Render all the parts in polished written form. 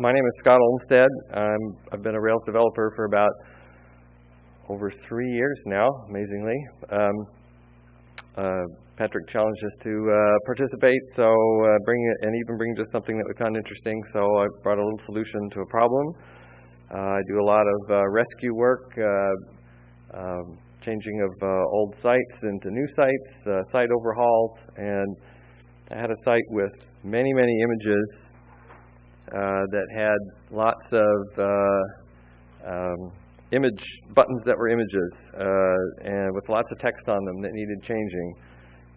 My name is Scott Olmsted. I've been a Rails developer for about over 3 years now, amazingly. Patrick challenged us to participate, so bring just something that we found interesting. So I brought a little solution to a problem. I do a lot of rescue work, changing of old sites into new sites, site overhauls, and I had a site with many images that had lots of image buttons that were images, and with lots of text on them that needed changing.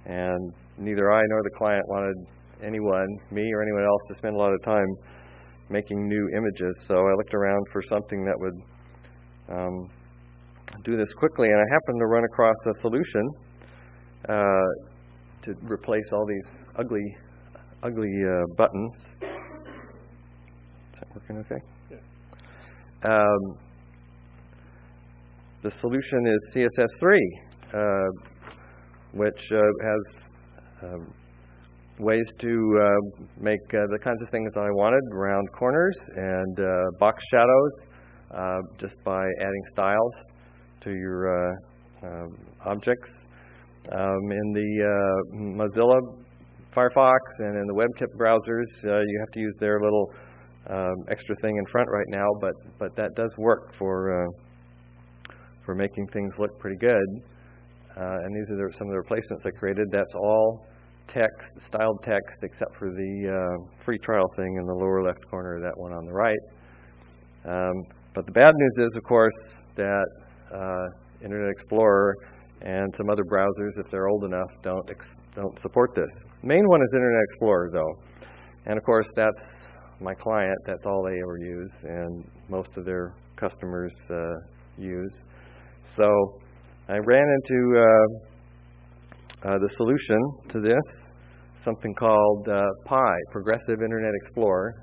And neither I nor the client wanted anyone, me or anyone else, to spend a lot of time making new images. So I looked around for something that would do this quickly, and I happened to run across a solution to replace all these ugly buttons. Is that working okay? Yeah. The solution is CSS3, which has ways to make the kinds of things that I wanted, round corners and box shadows, just by adding styles to your objects. In the Mozilla Firefox and in the WebKit browsers, you have to use their little extra thing in front right now, but that does work for making things look pretty good. And these are some of the replacements I created. That's all text, styled text, except for the free trial thing in the lower left corner of that one on the right. But the bad news is, of course, that Internet Explorer and some other browsers, if they're old enough, don't support this. The main one is Internet Explorer, though. And of course, that's my client. That's all they ever use, and most of their customers use. So I ran into the solution to this, something called PIE, Progressive Internet Explorer.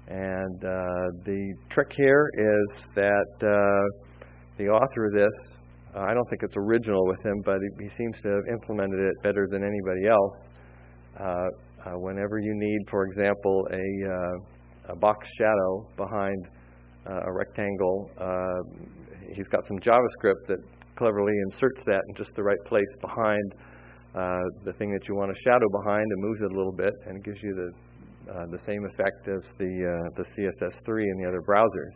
And the trick here is that the author of this, I don't think it's original with him, but he seems to have implemented it better than anybody else. Whenever you need, for example, a box shadow behind a rectangle, he's got some JavaScript that cleverly inserts that in just the right place behind the thing that you want to shadow behind, and moves it a little bit, and gives you the same effect as the CSS3 and the other browsers.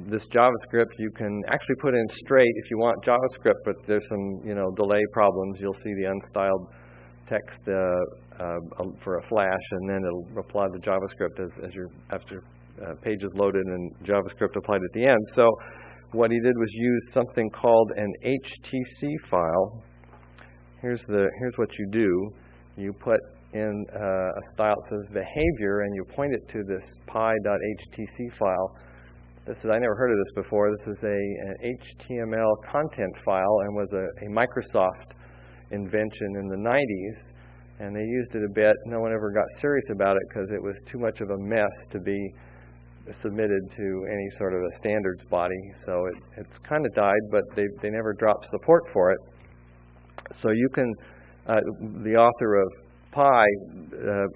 This JavaScript you can actually put in straight if you want JavaScript, but there's some delay problems. You'll see the unstyled text for a flash, and then it'll apply the JavaScript after page is loaded and JavaScript applied at the end. So what he did was use something called an HTC file. Here's what you do. You put in a style that says behavior, and you point it to this pie.htc file. I never heard of this before. This is an HTML content file, and was a Microsoft invention in the 90s. And they used it a bit. No one ever got serious about it because it was too much of a mess to be submitted to any sort of a standards body. So it's kind of died, but they never dropped support for it. So you can, the author of PIE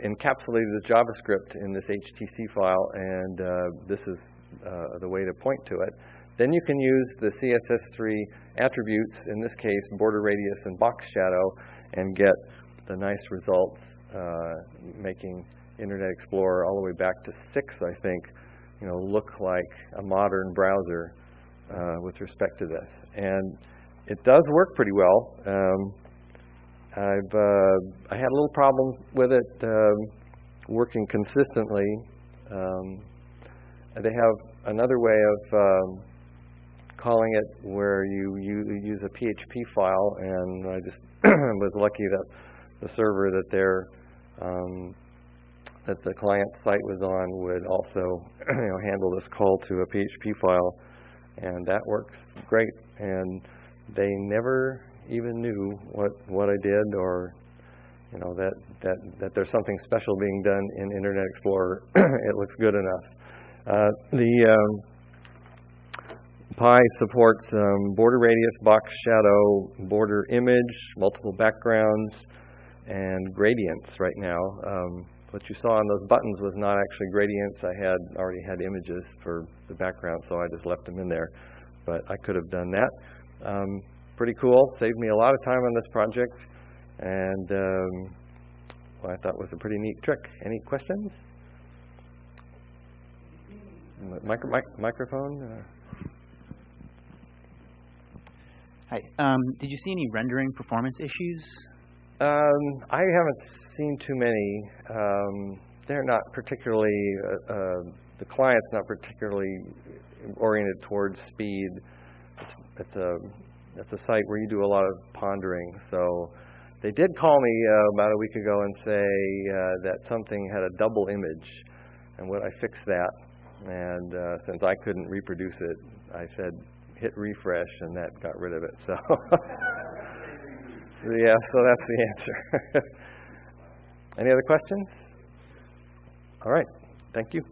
encapsulated the JavaScript in this HTC file, and this is the way to point to it. Then you can use the CSS3 attributes, in this case border radius and box shadow, and get the nice results, making Internet Explorer all the way back to 6, I think, look like a modern browser with respect to this. And it does work pretty well. I had a little problem with it working consistently. They have another way of calling it where you use a PHP file, and I just was lucky that the server that that the client site was on would also handle this call to a PHP file, and that works great. And they never even knew what I did, or that there's something special being done in Internet Explorer. It looks good enough. The PIE supports border radius, box shadow, border image, multiple backgrounds, and gradients right now. What you saw on those buttons was not actually gradients. I had already had images for the background, so I just left them in there. But I could have done that. Pretty cool. Saved me a lot of time on this project, and well, I thought was a pretty neat trick. Any questions? Microphone? Hi. Did you see any rendering performance issues? I haven't seen too many. They're not particularly, the client's not particularly oriented towards speed. It's a site where you do a lot of pondering. So they did call me about a week ago and say that something had a double image, and I fixed that. And since I couldn't reproduce it, I said hit refresh, and that got rid of it. So yeah, so that's the answer. Any other questions? All right. Thank you.